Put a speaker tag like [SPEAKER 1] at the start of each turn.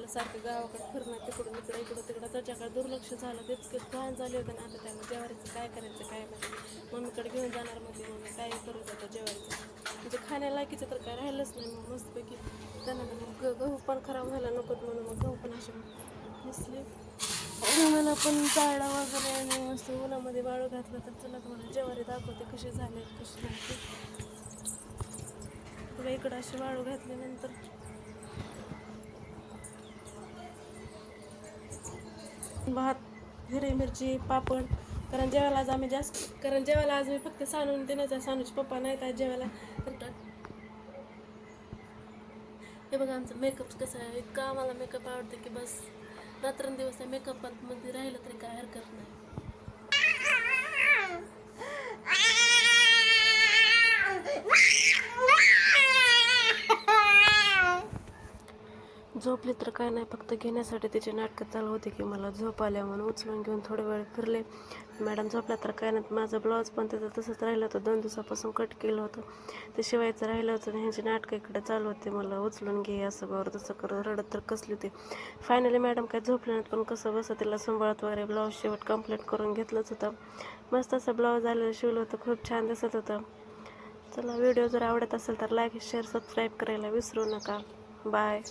[SPEAKER 1] आपलं सारखं गावाकडे फिरणं तिकडून इकडं त्याच्याकडे दुर्लक्ष झालं. तितके घाण झाले होते ना. आता त्याला जेवारीचं काय करायचं काय नाही. मम्मीकडे घेऊन जाणार म्हणते मम्मी काय करू आता जेवारीचं म्हणजे खाण्या लायकीचं तर काय राहिलंच नाही. मग मस्तपैकी त्यांना मग गहू पण खराब व्हायला नकोत म्हणून मग गहू पण असे दिसले. मला पण चाळला वगैरे आणि मस्त उन्हामध्ये वाळू घातलं. तर चला तुम्हाला ज्वारी दाखवते कशी झाले कशी नाही. बघा इकडं अशी वाळू घातल्यानंतर भात, हिरवी मिरची, पापड. कारण जेवायला आज आम्ही आज मी फक्त सानून देण्याचा सानूचे पप्पा नाहीत आज जेवायला. तर हे बघा आमचं मेकअप कसं आहे. इतका आम्हाला मेकअप आवडतं की बस रात्रंदिवस त्या मेकअपमध्ये राहिलं तरी काय हरकत नाही. झोपले तर काय नाही, फक्त घेण्यासाठी तिचे नाटकं चालू होते की मला झोप आल्या म्हणून उचलून घेऊन थोडे वेळ फिरले. मॅडम झोपल्या तर काय नाही. माझं ब्लाऊज पण त्याचं तसंच राहिलं होतं. 2 दिवसापासून कट केलं होतं. ते शिवायचं राहिलं होतं. ह्यांची नाटकं इकडे चालू होते. मला उचलून घे असं कर तसं कर रडत तर कसली होती. फायनली मॅडम काय झोपले नाहीत. पण कसं बसं तिला सांभाळत वगैरे ब्लाऊज शेवट कंप्लीट करून घेतलंच होतं. मस्त असं ब्लाऊज आलेलं शिवलं होतं. खूप छान दिसत होतं. चला व्हिडिओ जर आवडत असेल तर लाईक शेअर सबस्क्राईब करायला विसरू नका. बाय.